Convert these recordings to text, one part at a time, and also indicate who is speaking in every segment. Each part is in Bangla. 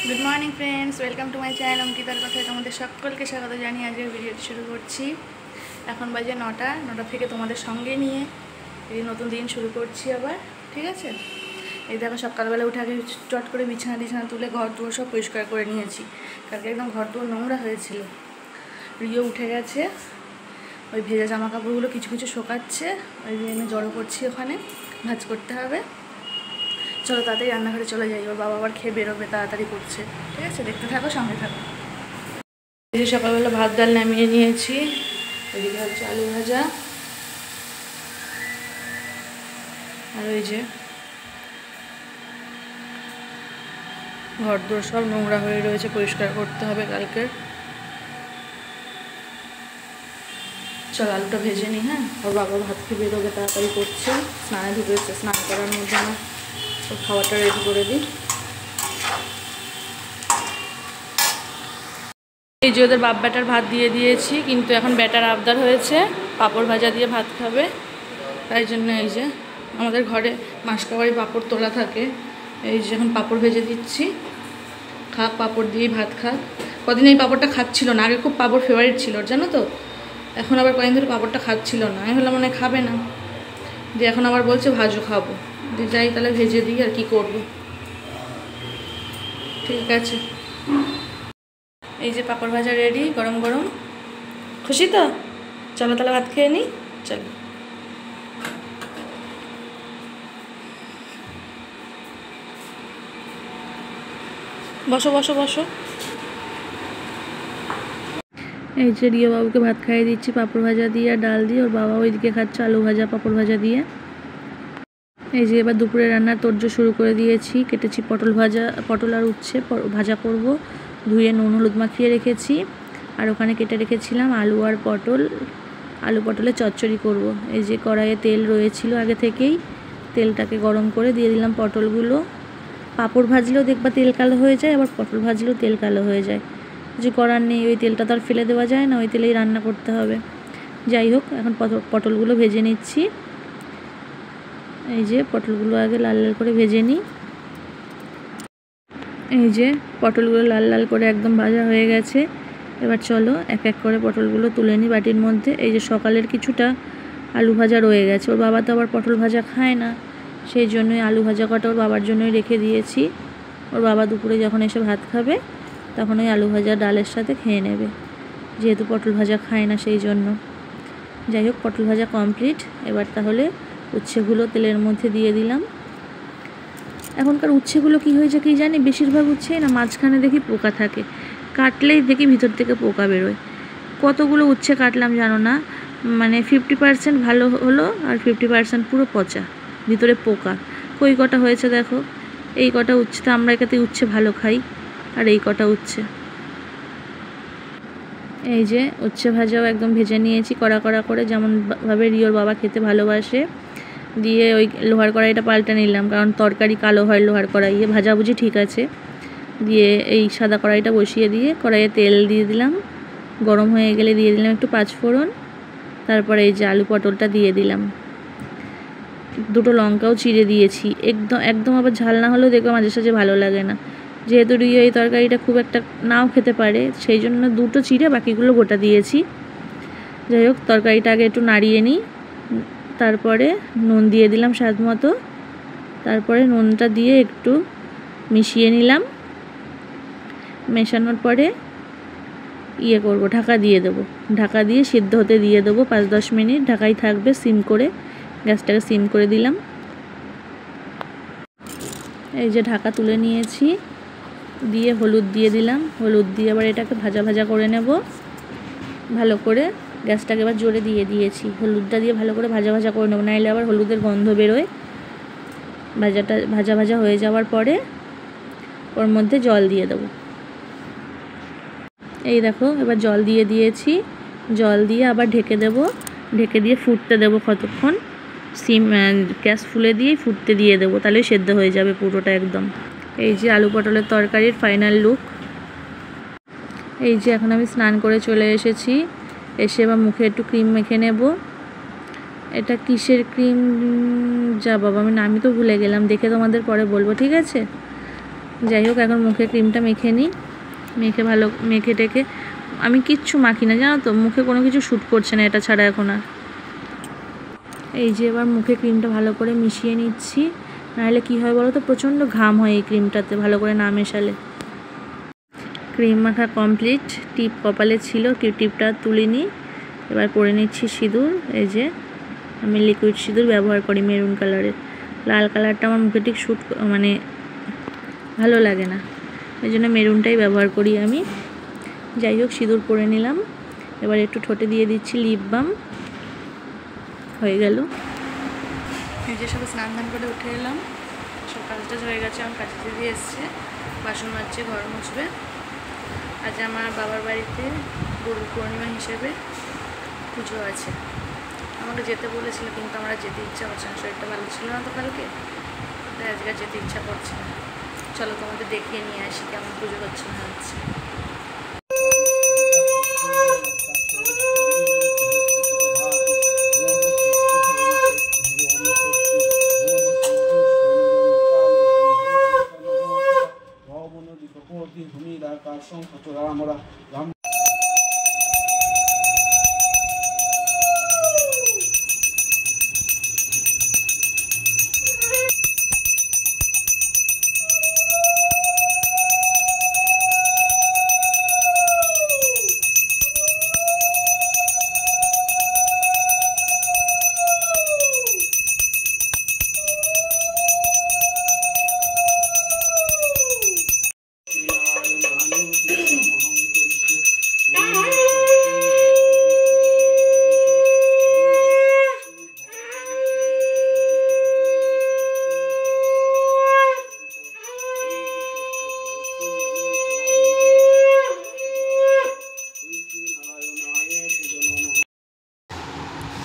Speaker 1: Good morning friends, welcome to my channel অঙ্কিতার কথায় তোমাদের সকলকে স্বাগত জানিয়ে আজকের ভিডিওটি শুরু করছি। এখন বাজে 9টা থেকে তোমাদের সঙ্গে নিয়ে এই নতুন দিন শুরু করছি আবার। ঠিক আছে, এই দেখো সকালবেলা উঠে আগে চট করে বিছানা তুলে ঘর দুয়ার সব পরিষ্কার করে নিয়েছি। কালকে একদম ঘর দুয়ার নোংরা হয়েছিল। রিও উঠে গেছে, ওই ভেজা জামা কাপড়গুলো কিছু কিছু শোকাচ্ছে, ওই জন্য জড়ো করছি, ওখানে ভাঁজ করতে হবে। চলো তাড়াতাড়ি রান্নাঘরে চলে যাই, ওর বাবা আবার খেয়ে বেরোবে, তাড়াতাড়ি করছে। ঠিক আছে, দেখতে থাকো, সঙ্গে থাকো। এই যে সকালবেলা ভাত ডাল নামিয়ে নিয়েছি, এদিকে হচ্ছে আলু ভাজা, আর ওই যে ঘর দোর সব নোংরা হয়ে রয়েছে, পরিষ্কার করতে হবে কালকে। চল আলুটা ভেজে নিই। হ্যাঁ, ওর বাবা ভাত খেয়ে বেরোবে, তাড়াতাড়ি করছে, স্নানে ঢুকেছে, স্নান করার মধ্যে আমার ওর খাবারটা রেডি করে দিই। এই যে ওদের বাপ ব্যাটার ভাত দিয়ে দিয়েছি, কিন্তু এখন ব্যাটার আবদার হয়েছে পাঁপড় ভাজা দিয়ে ভাত খাবে। তাই জন্য এই যে আমাদের ঘরে মাসকাবারি পাঁপড় তোলা থাকে, এই যে এখন পাঁপড় ভেজে দিচ্ছি, খাক পাঁপড় দিয়েই ভাত খাক। কদিন এই পাঁপড়টা খাচ্ছিল না, আগে খুব পাঁপড় ফেভারিট ছিল জানো তো, এখন আবার কয়েকদিন ধরে পাঁপড়টা খাচ্ছিল না। আমি হলাম মানে খাবে না, দিয়ে এখন আবার বলছে ভাজও খাবো, দিয়ে যাই তাহলে ভেজে দিই, আর কি করবো। ঠিক আছে, এই যে পাঁপড় ভাজা রেডি, গরম গরম। খুশি তো? চলো তাহলে ভাত খেয়ে নিই, চলো। বসো বসো বসো। এই যে রিয়া বাবুকে ভাত খাইয়ে দিচ্ছি পাঁপড় ভাজা দিয়ে আর ডাল দিয়ে, ওর বাবা ওইদিকে খাচ্ছে আলু ভাজা পাঁপড় ভাজা দিয়ে। এই যে এবার দুপুরে রান্নার তোড়জোড় শুরু করে দিয়েছি। কেটেছি পটল আর উচ্ছে ভাজা করব, ধুয়ে নুন হলুদ মাখিয়ে রেখেছি। আর ওখানে কেটে রেখেছিলাম আলু আর আলু পটলের চচ্চড়ি করব। এই যে কড়াইয়ে তেল রয়েছিল আগে থেকেই, তেলটাকে গরম করে দিয়ে দিলাম পটলগুলো। পাঁপড় ভাজলেও দেখবা তেল কালো হয়ে যায়, আবার পটল ভাজলেও তেল কালো হয়ে যায়, কিছু করার নেই, ওই তেলটা তো আর ফেলে দেওয়া যায় না, ওই তেলেই রান্না করতে হবে। যাই হোক, এখন পটলগুলো ভেজে নিচ্ছি। এই যে পটলগুলো আগে লাল লাল করে ভেজে নিই। এই যে পটলগুলো লাল লাল করে একদম ভাজা হয়ে গেছে। এবার চলো এক এক করে পটলগুলো তুলে নিই বাটির মধ্যে। এই যে সকালের কিছুটা আলু ভাজা রয়ে গেছে, ওর বাবা তো আবার পটল ভাজা খায় না, সেই জন্যই আলু ভাজা কটা ওর বাবার জন্যই রেখে দিয়েছি। ওর বাবা দুপুরে যখন এসে ভাত খাবে তখন ওই আলু ভাজা ডালের সাথে খেয়ে নেবে, যেহেতু পটল ভাজা খায় না সেই জন্য। যাই হোক, পটল ভাজা কমপ্লিট। এবার তাহলে উচ্ছেগুলো তেলের মধ্যে দিয়ে দিলাম। এখনকার উচ্ছেগুলো কী হয়েছে কি জানি, বেশিরভাগ উচ্ছেই না মাঝখানে দেখি পোকা থাকে, কাটলেই দেখি ভিতর থেকে পোকা বেরোয়। কতগুলো উচ্ছে কাটলাম জানো না, মানে 50% ভালো হলো আর 50% পুরো পচা, ভিতরে পোকা। কই কটা হয়েছে দেখো, এই কটা উচ্ছে তো আমরা একাতে উচ্ছে ভালো খাই, আর এই কটা উচ্ছে। এই যে উচ্ছে ভাজাও একদম ভেজে নিয়েছি কড়া কড়া করে, যেমনভাবে রিওর বাবা খেতে ভালোবাসে। দিয়ে ওই লোহার কড়াইটা পাল্টে নিলাম, কারণ তরকারি কালো হয় লোহার কড়াইয়ে, ভাজাভুজি ঠিক আছে। দিয়ে এই সাদা কড়াইটা বসিয়ে দিয়ে কড়াইয়ে তেল দিয়ে দিলাম, গরম হয়ে গেলে দিয়ে দিলাম একটু পাঁচফোড়ন। তারপরে এই যে আলু পটলটা দিয়ে দিলাম, দুটো লঙ্কাও চিড়ে দিয়েছি। একদম আবার ঝাল না হলেও দেখবো মাঝে সাঝে ভালো লাগে না, যেহেতু রিও এই তরকারিটা খুব একটা নাও খেতে পারে, সেই জন্য দুটো চিড়ে বাকিগুলো গোটা দিয়েছি। যাই হোক, তরকারিটা আগে একটু নাড়িয়ে নিই, তারপরে নুন দিয়ে দিলাম স্বাদ মতো। তারপরে নুনটা দিয়ে একটু মিশিয়ে নিলাম, মেশানোর পরে করব, ঢাকা দিয়ে দেবো। ঢাকা দিয়ে সিদ্ধ হতে দিয়ে দেবো 5-10 মিনিট, ঢাকাই থাকবে, সিম করে, গ্যাসটাকে সিম করে দিলাম। এই যে ঢাকা তুলে নিয়েছি, দিয়ে হলুদ দিয়ে দিলাম, হলুদ দিয়ে আবার এটাকে ভাজা ভাজা করে নেব ভালো করে। গ্যাসটাকে এবার জোরে দিয়ে দিয়েছি, হলুদটা দিয়ে ভালো করে ভাজা ভাজা করে নেবো, নাইলে আবার হলুদের গন্ধ বেরোয়। ভাজা ভাজা হয়ে যাওয়ার পরে ওর মধ্যে জল দিয়ে দেবো। এই দেখো এবার জল দিয়ে দিয়েছি, জল দিয়ে আবার ঢেকে দেবো, ঢেকে দিয়ে ফুটতে দেবো কতক্ষণ, গ্যাস ফুলে দিয়েই ফুটতে দিয়ে দেবো, তাহলে সেদ্ধ হয়ে যাবে পুরোটা একদম। এই যে আলু পটলের তরকারির ফাইনাল লুক। এই যে এখন আমি স্নান করে চলে এসেছি, এসে এবার মুখে একটু ক্রিম মেখে নেব। এটা কিসের ক্রিম যা বাবা, আমি তো ভুলে গেলাম, দেখে তোমাদের পরে বলবো, ঠিক আছে। যাই হোক, এখন মুখে ক্রিমটা মেখে নিই। মেখে ভালো মেখে টেকে আমি কিচ্ছু মাখি না, জানো তো, মুখে কোনো কিছু শ্যুট করছে না এটা ছাড়া এখন আর। এই যে এবার মুখে ক্রিমটা ভালো করে মিশিয়ে নিচ্ছি, নাহলে কী হয় বলো তো, প্রচণ্ড ঘাম হয় এই ক্রিমটাতে ভালো করে না মেশালে। ক্রিম মাখা কমপ্লিট। টিপ কপালে ছিল, টিপটা তুলিনি। এবার পরে নিচ্ছি সিঁদুর। এই যে আমি লিকুইড সিঁদুর ব্যবহার করি মেরুন কালারের। লাল কালারটা আমার মুখে ঠিক শ্যুট মানে ভালো লাগে না, এই জন্য মেরুনটাই ব্যবহার করি আমি। যাই হোক, সিঁদুর পরে নিলাম। এবার একটু ঠোঁটে দিয়ে দিচ্ছি লিপ বাম। হয়ে গেল। এই যে সব স্নান ধান করে উঠে এলাম, সব কাজ টাজ হয়ে গেছে। আমার কাছে দিদি এসছে, বাসন মাজছে, ঘর মুছবে। আজ আমার বাবার বাড়িতে গুরু পূর্ণিমা হিসেবে পুজো আছে। আমাকে যেতে বলেছিল, কিন্তু আমার যেতে ইচ্ছা করছে না, শরীরটা ভালো ছিল না তো কালকে, তাই আজকে যেতে ইচ্ছা করছে না। চলো তোমাদের দেখিয়ে নিয়ে আসি কেমন পুজো হচ্ছে না হচ্ছে।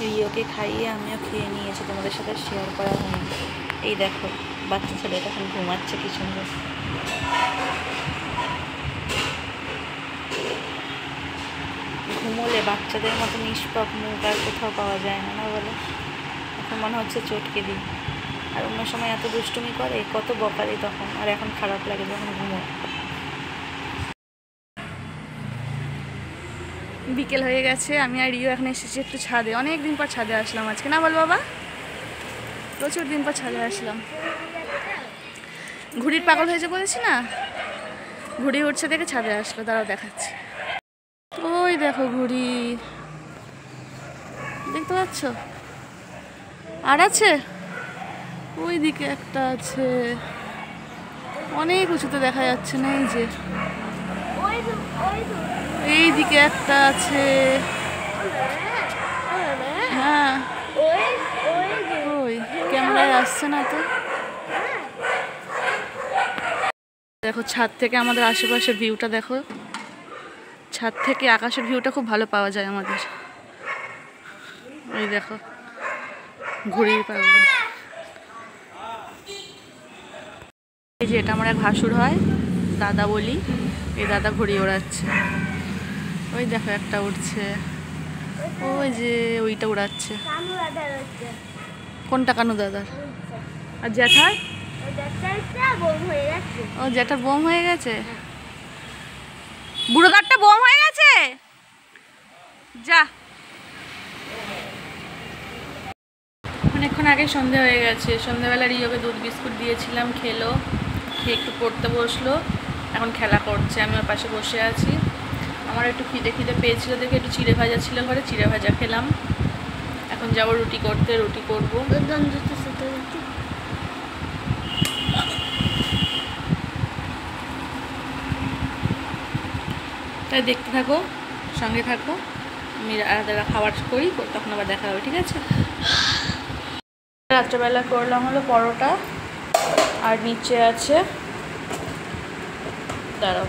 Speaker 1: রিওকে খাইয়ে আমিও খেয়ে নিয়েছি, তোমাদের সাথে শেয়ার করা হয়নি। এই দেখো বাচ্চা ছেলেটা এখন ঘুমাচ্ছে কি সুন্দর। ঘুমোলে বাচ্চাদের মতো নিষ্পাপ মুখ আর কোথাও পাওয়া যায় না, না বলো? এখন মনে হচ্ছে চটকে দিই। আর অন্য সময় এত দুষ্টুমি করে, কত বকা দিই তখন, আর এখন খারাপ লাগে যখন ঘুমোয়। বিকেল হয়ে গেছে, আমি আর রিও এখন এসেছি একটু ছাদে। অনেক দিন পর ছাদে আসলাম আজকে, না বল বাবা? প্রচুর দিন পর ছাদে আসলাম। ঘুড়ির পাগল হয়েছে বলেছি না, ঘুড়ি উঠছে দেখে ছাদে আসলো। দাঁড়াও দেখাচ্ছি। ওই দেখো ঘুড়ি, দেখতে পাচ্ছ? আর আছে ওই দিকে একটা আছে, অনেক উঁচুতে দেখা যাচ্ছে না। এই যে এই দিকে একটা আছে। হ্যাঁ, ওই ক্যামেরায় আসছে না তো। দেখো ছাদ থেকে আমাদের আশেপাশের ভিউটা দেখো। ছাদ থেকে আকাশের ভিউটা খুব ভালো পাওয়া যায় আমাদের। ওই দেখো ঘুড়ির পাগল। এই যে এটা আমার এক ভাসুর হয়, দাদা বলি। এই দাদা ঘুড়ি ওড়াচ্ছে। ওই দেখো একটা উঠছে, ওই যে ওইটা উড়াচ্ছে। কোনটা কানু দাদার? আর জ্যাঠার? ও জ্যাঠার বোম হয়ে গেছে, বুড়োদারটা বোম হয়ে গেছে। যা, অনেকক্ষণ আগে সন্ধে হয়ে গেছে। সন্ধ্যেবেলা রিওকে দুধ বিস্কুট দিয়েছিলাম, খেলো, খেয়ে একটু পড়তে বসলো। এখন খেলা করছে, আমি ওর পাশে বসে আছি। আমার একটু খিদে পেয়েছিল দেখে একটু চিড়ে ভাজা ছিল ঘরে, চিড়ে ভাজা খেলাম। এখন যাবো রুটি করতে, রুটি করবো। তাই দেখতে থাকো, সঙ্গে থাকো। আমি রাতেরা খাবার করি, তখন আবার দেখা হবে, ঠিক আছে? রাত্রেবেলা করলাম হলো পরোটা, আর নিচে আছে, দাঁড়াও,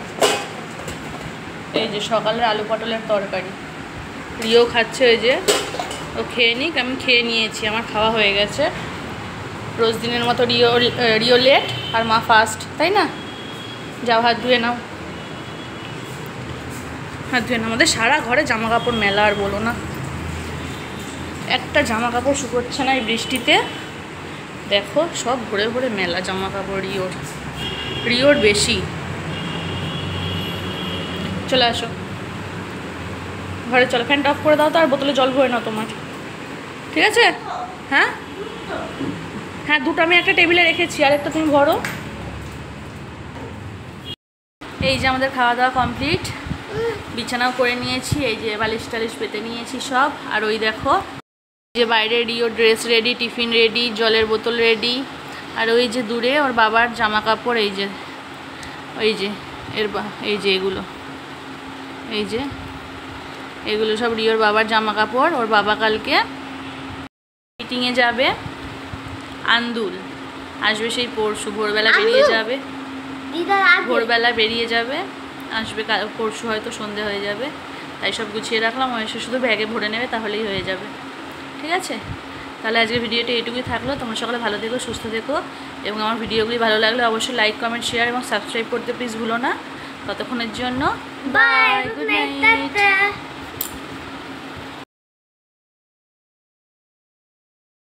Speaker 1: এই যে সকালের আলু পটলের তরকারি। রিও খাচ্ছে, ওই যে ও খেয়ে নিক, আমি খেয়ে নিয়েছি, আমার খাওয়া হয়ে গেছে। রোজ দিনের মতো রিও লেট আর মা ফার্স্ট, তাই না? যাও হাত ধুয়ে নাও, হাত ধুয়ে নাও। আমাদের সারা ঘরে জামা কাপড় মেলা, আর বলো না, একটা জামা কাপড় শুকোচ্ছে না এই বৃষ্টিতে। দেখো সব ভরে ভরে মেলা জামা কাপড় রিওর। রিওর বেশি। চলে আসো ঘরে, চলো ফ্যানটা অফ করে দাও তো, আর বোতলে জল ভরে নাও তোমার, ঠিক আছে? হ্যাঁ হ্যাঁ, দুটো আমি একটা টেবিলে রেখেছি, আর একটা তুমি ভরো। এই যে আমাদের খাওয়া দাওয়া কমপ্লিট, বিছানাও করে নিয়েছি, এই যে বালিশ টালিশ পেতে নিয়েছি সব। আর ওই দেখো যে বাইরে Rio dress ready, tiffin ready, জলের বোতল রেডি। আর ওই যে দূরে ওর বাবার জামা কাপড়, এই যে এই যে এই যে এগুলো সব রিওর বাবার জামা কাপড়। ওর বাবা কালকে মিটিংয়ে যাবে, আন্দুল আসবে সেই পরশু, ভোরবেলা বেরিয়ে যাবে, ভোরবেলা বেরিয়ে যাবে, আসবে পরশু, হয়তো সন্ধে হয়ে যাবে। তাই সব গুছিয়ে রাখলাম, ও এসে শুধু ব্যাগে ভরে নেবে, তাহলেই হয়ে যাবে, ঠিক আছে? তাহলে আজকের ভিডিওটা এটুকুই থাকলো। তোমরা সকলে ভালো থেকো, সুস্থ থেকো, এবং আমার ভিডিওগুলি ভালো লাগলে অবশ্যই লাইক, কমেন্ট, শেয়ার এবং সাবস্ক্রাইব করতে প্লিজ ভুলো না। ততক্ষণের জন্য বাই, গুড নাইট।